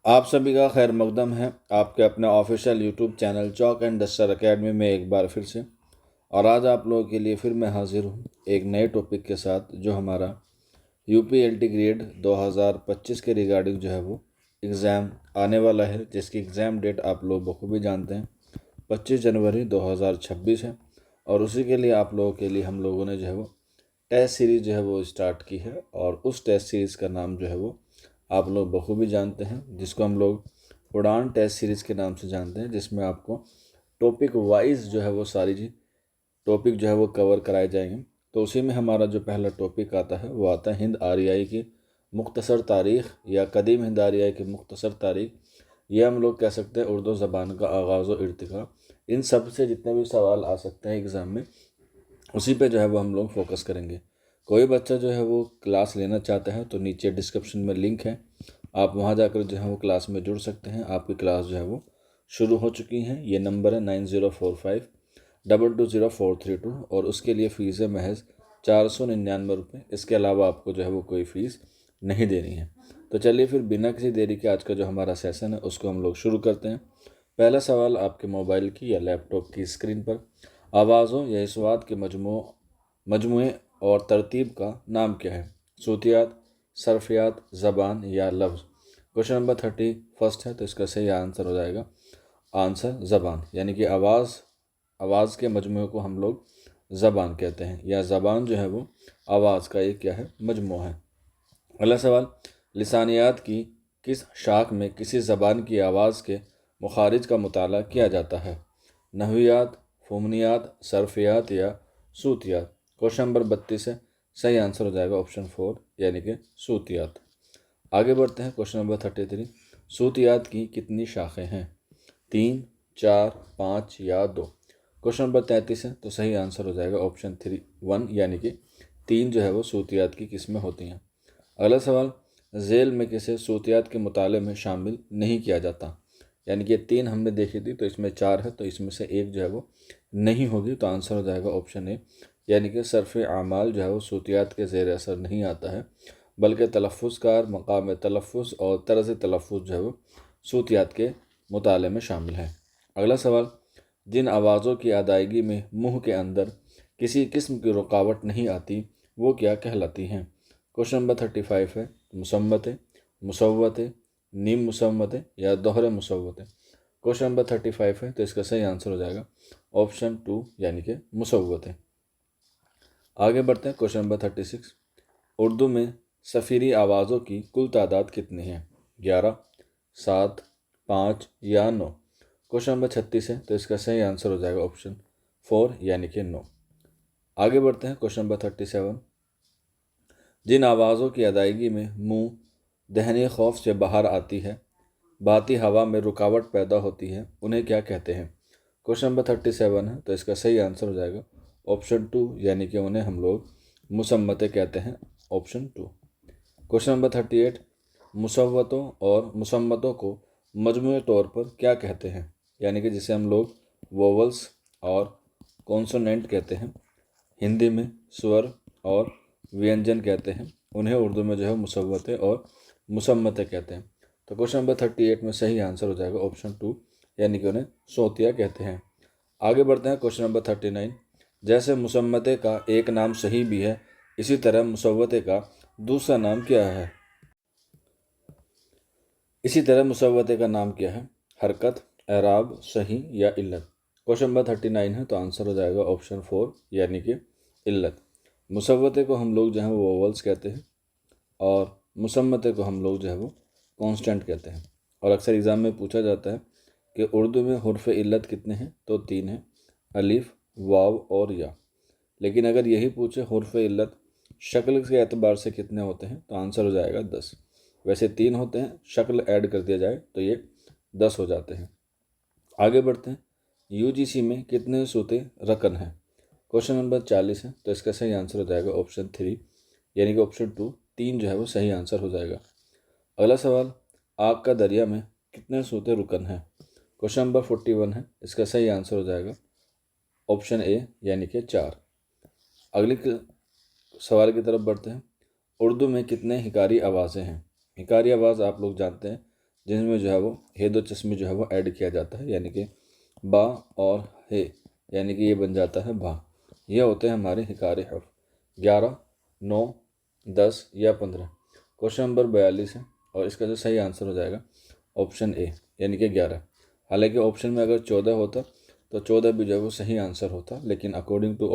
आप सभी का खैर मकदम है आपके अपने official YouTube channel chalk and duster academy में एक बार फिर से। और आज आप लोगों के लिए फिर मैं हाजिर हूँ एक नए टॉपिक के साथ जो हमारा यूपीएलटी ग्रेड 2025 के रिगार्डिंग जो है वो एग्ज़ाम आने वाला है, जिसकी एग्ज़ाम डेट आप लोग बखूबी जानते हैं 25 जनवरी 2026 है। और उसी के लिए आप लोगों के लिए हम लोगों ने जो है वो टेस्ट सीरीज़ जो है वो स्टार्ट की है। और उस टेस्ट सीरीज़ का नाम जो है वो आप लोग बखूबी जानते हैं, जिसको हम लोग उड़ान टेस्ट सीरीज़ के नाम से जानते हैं, जिसमें आपको टॉपिक वाइज जो है वो सारी जी टॉपिक जो है वो कवर कराए जाएंगे। तो उसी में हमारा जो पहला टॉपिक आता है वो आता है हिंद आरियाई की मुख्तसर तारीख़ या कदीम हिंद आरियाई की मुख्तसर तारीख़। यह हम लोग कह सकते हैं उर्दू ज़बान का आगाज़ व इर्तिका। इन सब से जितने भी सवाल आ सकते हैं एग्ज़ाम में, उसी पे जो है वो हम लोग फोकस करेंगे। कोई बच्चा जो है वो क्लास लेना चाहता है तो नीचे डिस्क्रिप्शन में लिंक है, आप वहाँ जाकर जो है वो क्लास में जुड़ सकते हैं। आपकी क्लास जो है वो शुरू हो चुकी है। ये नंबर है 9045220432 और उसके लिए फ़ीस है महज 499 रुपये। इसके अलावा आपको जो है वो कोई फ़ीस नहीं देनी है। तो चलिए फिर बिना किसी देरी के आज का जो हमारा सेशन है उसको हम लोग शुरू करते हैं। पहला सवाल आपके मोबाइल की या लैपटॉप की स्क्रीन पर, आवाज़ों या अस्वात के मजमूए और तरतीब का नाम क्या है? सूतियात, सरफियात, ज़बान या लफ्ज़। क्वेश्चन नंबर 31 है तो इसका सही आंसर हो जाएगा आंसर ज़बान, यानी कि आवाज़ के मजमूए को हम लोग ज़बान कहते हैं, या ज़बान जो है वो आवाज़ का एक क्या है मजमू है। अगला सवाल, लिसानियात की किस शाख में किसी ज़बान की आवाज़ के मुखारिज का मुताला किया जाता है? नहवियात, फ़ुमनियात, सरफियात या सूतियात। क्वेश्चन नंबर 32 है, सही आंसर हो जाएगा ऑप्शन 4 यानी कि सूतियात। आगे बढ़ते हैं क्वेश्चन नंबर 33, सूतियात की कितनी शाखें हैं? 3, 4, 5 या 2। क्वेश्चन नंबर 33 है तो सही आंसर हो जाएगा ऑप्शन 1 यानी कि 3 जो है वो सूतियात की किस्में होती हैं। अगला सवाल, झेल में किसे सूतियात के मुताले में शामिल नहीं किया जाता? यानी कि 3 हमने देखी थी तो इसमें 4 है तो इसमें से एक जो है वो नहीं होगी, तो आंसर हो जाएगा ऑप्शन ए यानी कि सर्फ़ आमाल जो है वो सूतियात के ज़ेर असर नहीं आता है, बल्कि तलफ़ुज़कार, मकाम तलफ़ुज़ और तर्ज़ तलफ़ुज़ जो है वो सूतियात के मुताले में शामिल है। अगला सवाल, जिन आवाज़ों की अदायगी में मुंह के अंदर किसी किस्म की रुकावट नहीं आती वो क्या कहलाती हैं? क्वेश्चन नंबर 35 है, मुसम्मतें, मुसव्वतें, नीम मुसम्मतें या दोहरे मुसव्वतें। क्वेश्चन नंबर 35 है तो इसका सही आंसर हो जाएगा ऑप्शन 2 यानी कि मुसव्वतें। आगे बढ़ते हैं क्वेश्चन नंबर 36, उर्दू में सफ़ीरी आवाज़ों की कुल तादाद कितनी है? 11, 7, 5 या 9। क्वेश्चन नंबर 36 है तो इसका सही आंसर हो जाएगा ऑप्शन 4 यानी कि 9। आगे बढ़ते हैं क्वेश्चन नंबर 37, जिन आवाज़ों की अदायगी में मुंह दहने खौफ से बाहर आती है, बहती हवा में रुकावट पैदा होती है, उन्हें क्या कहते हैं? क्वेश्चन नंबर 37 है तो इसका सही आंसर हो जाएगा ऑप्शन 2 यानी कि उन्हें हम लोग मुसम्मतें कहते हैं, ऑप्शन 2। क्वेश्चन नंबर 38, मुसव्वतों और मुसम्मतों को मजमूई तौर पर क्या कहते हैं? यानी कि जिसे हम लोग वोवल्स और कॉन्सोनेंट कहते हैं, हिंदी में स्वर और व्यंजन कहते हैं, उन्हें उर्दू में जो है मुसव्वतें और मुसम्मतें कहते हैं। तो क्वेश्चन नंबर 38 में सही आंसर हो जाएगा ऑप्शन 2 यानी कि उन्हें सोतिया कहते हैं। आगे बढ़ते हैं क्वेश्चन नंबर 39, जैसे मुसम्मते का एक नाम सही भी है, इसी तरह मुसव्वते का दूसरा नाम क्या है? इसी तरह मुसव्वते का नाम क्या है? हरकत, एराब, सही या इल्लत। क्वेश्चन नंबर 39 है तो आंसर हो जाएगा ऑप्शन 4 यानी कि इल्लत। मुसव्वते को हम लोग जो है वो वोवल्स कहते हैं और मुसम्मते को हम लोग जो है वो कांस्टेंट कहते हैं। और अक्सर एग्ज़ाम में पूछा जाता है कि उर्दू में हुर्फ इल्लत कितने हैं, तो 3 हैं, अलिफ, वाव और या। लेकिन अगर यही पूछे हुर्फ इल्लत शक्ल के एतबार से कितने होते हैं, तो आंसर हो जाएगा 10। वैसे 3 होते हैं, शक्ल ऐड कर दिया जाए तो ये 10 हो जाते हैं। आगे बढ़ते हैं, यूजीसी में कितने सूते रकन हैं? क्वेश्चन नंबर 40 है तो इसका सही आंसर हो जाएगा ऑप्शन 3 यानी कि ऑप्शन 2 3 जो है वो सही आंसर हो जाएगा। अगला सवाल, आग का दरिया में कितने सूते रुकन हैं? क्वेश्चन नंबर 41 है, इसका सही आंसर हो जाएगा ऑप्शन ए यानी कि 4। अगले सवाल की तरफ बढ़ते हैं, उर्दू में कितने हिकारी आवाज़ें हैं? हिकारी आवाज़ आप लोग जानते हैं जिनमें जो है वो हे दो चश्मे जो है वो ऐड किया जाता है, यानी कि बा और हे, यानी कि ये बन जाता है बा। ये होते हैं हमारे हिकारी हर्फ। 11, 9, 10 या 15। क्वेश्चन नंबर 42 है और इसका जो सही आंसर हो जाएगा ऑप्शन ए, यानी कि 11। हालांकि ऑप्शन में अगर 14 होता तो 14 भी जो है वो सही आंसर होता, लेकिन अकॉर्डिंग टू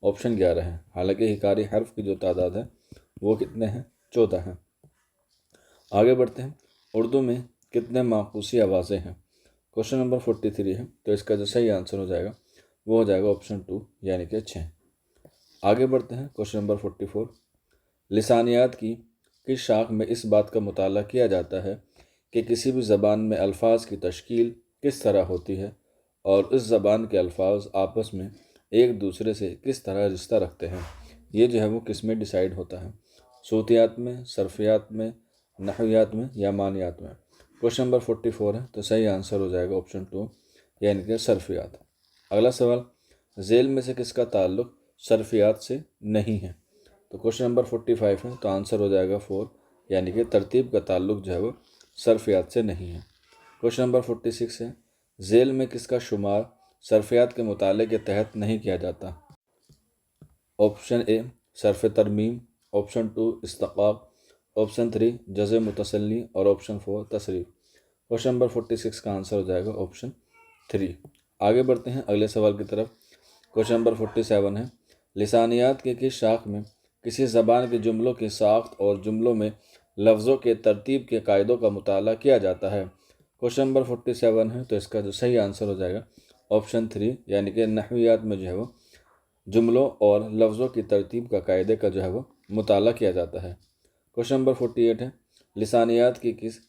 ऑप्शन 11 है। हालांकि हिकारी हर्फ की जो तादाद है वो कितने हैं, 14 हैं। आगे बढ़ते हैं। उर्दू में कितने माकूसी आवाज़ें हैं? क्वेश्चन नंबर 43 है, तो इसका जो सही आंसर हो जाएगा वो हो जाएगा ऑप्शन 2, यानी कि 6। आगे बढ़ते हैं। क्वेश्चन नंबर 44, लिसानियात की किस शाख में इस बात का मुताला किया जाता है कि किसी भी ज़बान में अल्फाज की तश्कील किस तरह होती है और उस ज़बान के अल्फाज आपस में एक दूसरे से किस तरह रिश्ता रखते हैं? ये जो है वो किस में डिसाइड होता है? सूतियात में, सरफियात में, नहवियात में या मानियात में? क्वेश्चन नंबर 44 है, तो सही आंसर हो जाएगा ऑप्शन 2, यानी कि सरफियात। अगला सवाल, झेल में से किसका ताल्लुक सरफियात से नहीं है? तो क्वेश्चन नंबर 45 है, तो आंसर हो जाएगा 4, यानी कि तरतीब का ताल्लुक जो है वो सरफियात से नहीं है। क्वेश्चन नंबर 46 है, झेल में किसका शुमार सरफियात के मुताले के तहत नहीं किया जाता? ऑप्शन ए सरफ तरमीम, ऑप्शन 2 इस्तक़ाक़, ऑप्शन 3 जज़े मुतसल्ली और ऑप्शन 4 तसरीफ़। क्वेश्चन नंबर 46 का आंसर हो जाएगा ऑप्शन 3। आगे बढ़ते हैं अगले सवाल की तरफ। क्वेश्चन नंबर 47 है, लिसानियात के किस शाख में किसी ज़बान के जुमलों की साख्त और जुमलों में लफ्ज़ों के तरतीब के कायदों का मुताला किया जाता है? क्वेश्चन नंबर 47 है, तो इसका जो सही आंसर हो जाएगा ऑप्शन 3, यानी कि नहवियात में जो है वो जुमलों और लफ्ज़ों की तरतीब का कायदे का जो है वो मुताला किया जाता है। क्वेश्चन नंबर 48 है, लिसानियात की किस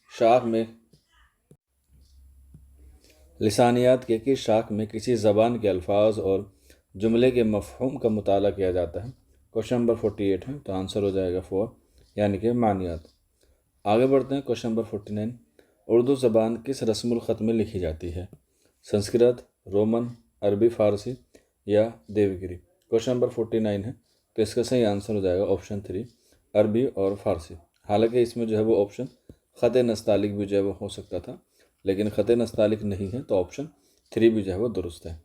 शाख में किसी ज़बान के अल्फाज और जुमले के मफ़हूम का मुताला किया जाता है? क्वेश्चन नंबर 48 है, तो आंसर हो जाएगा 4, यानी कि मानियात। आगे बढ़ते हैं। क्वेश्चन नंबर 49, उर्दू ज़बान किस रस्मुल ख़त में लिखी जाती है? संस्कृत, रोमन, अरबी फ़ारसी या देवगिरी? क्वेश्चन नंबर 49 है, तो इसका सही आंसर हो जाएगा ऑप्शन 3, अरबी और फ़ारसी। हालांकि इसमें जो है वो ऑप्शन ख़त नस्तालिक भी जो है वो हो सकता था, लेकिन ख़त नस्तालिक नहीं है, तो ऑप्शन 3 भी जो है वो दुरुस्त है।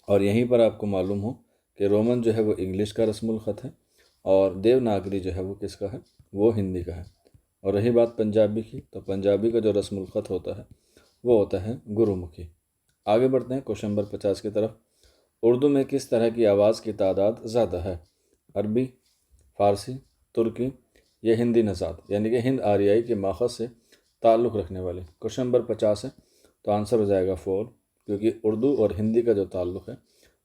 और यहीं पर आपको मालूम हो कि रोमन जो है वो इंग्लिश का रस्मुल ख़त है और देवनागरी जो है वो किसका है, वो हिंदी का है। और रही बात पंजाबी की, तो पंजाबी का जो रस्मुल ख़त होता है वो होता है गुरुमुखी। आगे बढ़ते हैं क्वेश्चन नंबर 50 की तरफ। उर्दू में किस तरह की आवाज़ की तादाद ज़्यादा है? अरबी, फ़ारसी, तुर्की या हिंदी नज़ात, यानी कि हिंद आरियाई के माखज़ से ताल्लुक़ रखने वाले? क्वेश्चन नंबर 50 है, तो आंसर हो जाएगा 4, क्योंकि उर्दू और हिंदी का जो ताल्लुक़ है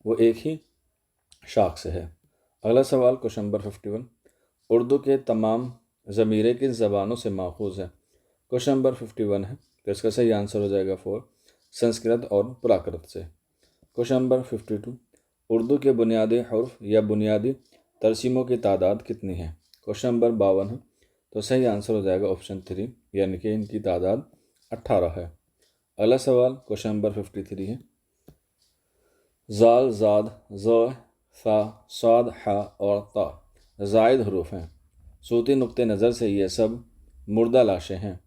वो एक ही शाख से है। अगला सवाल क्वेश्चन नंबर 51, उर्दू के तमाम ज़मीरें किन ज़बानों से माखूज़ हैं? क्वेश्चन नंबर 51 है, तो इसका सही आंसर हो जाएगा 4, संस्कृत और प्राकृत से। क्वेश्चन नंबर 52, उर्दू के बुनियादी हर्फ या बुनियादी तरसीमों की तादाद कितनी है? क्वेश्चन नंबर 52 है, तो सही आंसर हो जाएगा ऑप्शन 3, यानी कि इनकी तादाद 18 है। अगला सवाल क्वेश्चन नंबर 53 है, ज़ाल, ज़ाद, ज़, सा, साद, हा और ता ज़ायद हरूफ हैं। सूती नुक्ते नज़र से ये सब मुर्दा लाशें हैं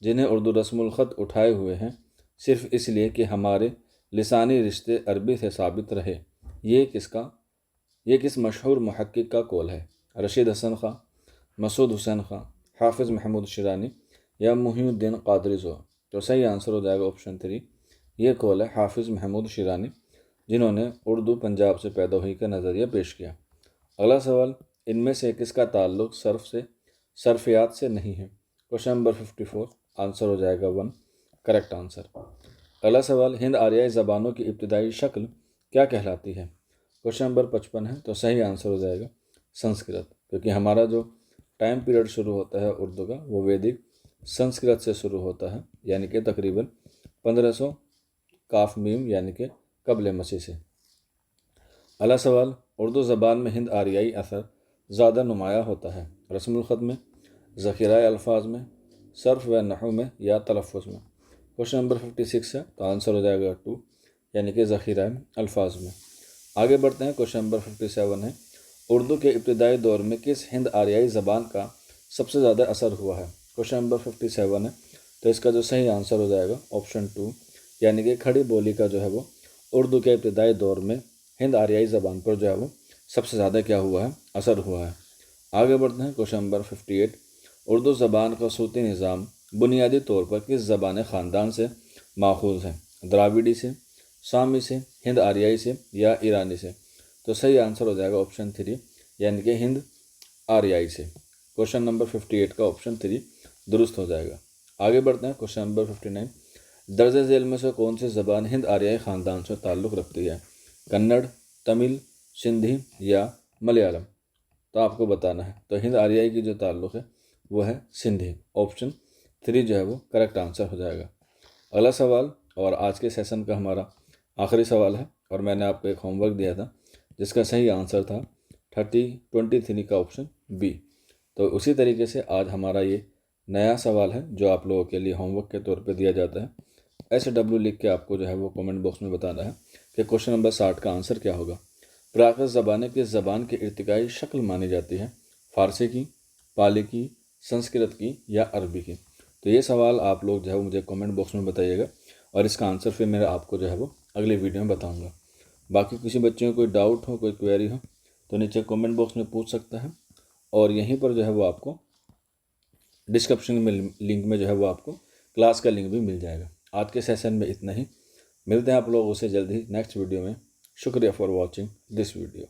जिन्हें उर्दू रस्मुल ख़त उठाए हुए हैं सिर्फ़ इसलिए कि हमारे लिसानी रिश्ते अरबी से साबित रहे। ये किस मशहूर मुहक्किक का कौल है? रशीद हसन ख़ां, मसूद हुसैन ख़ां, हाफिज़ महमूद शिरानी या मुहिउद्दीन क़ादरी ज़ो? तो सही आंसर हो जाएगा ऑप्शन 3, ये कौल है हाफिज़ महमूद शिरानी, जिन्होंने उर्दू पंजाब से पैदा हुई का नज़रिया पेश किया। अगला सवाल, इनमें से किसका ताल्लुक़ सरफियात से नहीं है? क्वेश्चन नंबर 54, आंसर हो जाएगा 1, करेक्ट आंसर। अगला सवाल, हिंद आरियाई ज़बानों की इब्तदाई शक्ल क्या कहलाती है? क्वेश्चन नंबर 55 है, तो सही आंसर हो जाएगा संस्कृत, क्योंकि हमारा जो टाइम पीरियड शुरू होता है उर्दू का वो वैदिक संस्कृत से शुरू होता है, यानी कि तकरीबन 1500 काफ मीम यानी कि कबल मसीह से। अगला सवाल, उर्दू ज़बान में हिंद आरियाई असर ज़्यादा नुमाया होता है? रस्मुल ख़त में, ज़ख़ीराए अल्फाज में, सर्फ़ व नहू में या तलफ़ुज़ में? क्वेश्चन नंबर 56 है, तो आंसर हो जाएगा 2, यानी कि ज़ख़ीराए अल्फाज में। आगे बढ़ते हैं। क्वेश्चन नंबर 57 है, उर्दू के इब्तदाई दौर में किस हिंद आरियाई ज़बान का सबसे ज़्यादा असर हुआ है? क्वेश्चन नंबर 57 है, तो इसका जो सही आंसर हो जाएगा ऑप्शन 2, यानी कि खड़ी बोली का जो है वो उर्दू के इब्तदाई दौर में हिंद आरियाई ज़बान पर जो है वो सबसे ज़्यादा क्या हुआ है, असर हुआ है। आगे बढ़ते हैं क्वेश्चन नंबर 58। उर्दू ज़बान का सूती निज़ाम बुनियादी तौर पर किस ज़बान ख़ानदान से माखूज़ है? द्राविडी से, सामी से, हिंद आरियाई से या ईरानी से? तो सही आंसर हो जाएगा ऑप्शन 3, यानी कि हिंद आरियाई से। क्वेश्चन नंबर 58 का ऑप्शन 3 दुरुस्त हो जाएगा। आगे बढ़ते हैं क्वेश्चन नंबर 59। दर्ज झेल में से कौन सी ज़बान हिंद आरियाई ख़ानदान से ताल्लुक़ रखती है? कन्नड़, तमिल, सिंधी या मलयालम? तो आपको बताना है। तो हिंद आरियाई की जो ताल्लुक़ है वो है सिंधी। ऑप्शन 3 जो है वो करेक्ट आंसर हो जाएगा। अगला सवाल और आज के सेशन का हमारा आखिरी सवाल है, और मैंने आपको एक होमवर्क दिया था जिसका सही आंसर था 23 का ऑप्शन बी। तो उसी तरीके से आज हमारा ये नया सवाल है जो आप लोगों के लिए होमवर्क के तौर पे दिया जाता है। SW लिख के आपको जो है वो कमेंट बॉक्स में बताना है कि क्वेश्चन नंबर 60 का आंसर क्या होगा। प्राकृत ज़बानें किस ज़बान की इर्तिकाई शक्ल मानी जाती है? फारसी की, पाली की, संस्कृत की या अरबी की? तो ये सवाल आप लोग जो है वो मुझे कमेंट बॉक्स में बताइएगा, और इसका आंसर फिर मैं आपको जो है वो अगली वीडियो में बताऊँगा। बाकी किसी बच्चे को कोई डाउट हो, कोई क्वेरी हो, तो नीचे कमेंट बॉक्स में पूछ सकता है, और यहीं पर जो है वो आपको डिस्क्रिप्शन में लिंक में जो है वो आपको क्लास का लिंक भी मिल जाएगा। आज के सेशन में इतना ही। मिलते हैं आप लोगों से जल्द ही नेक्स्ट वीडियो में। शुक्रिया फॉर वॉचिंग दिस वीडियो।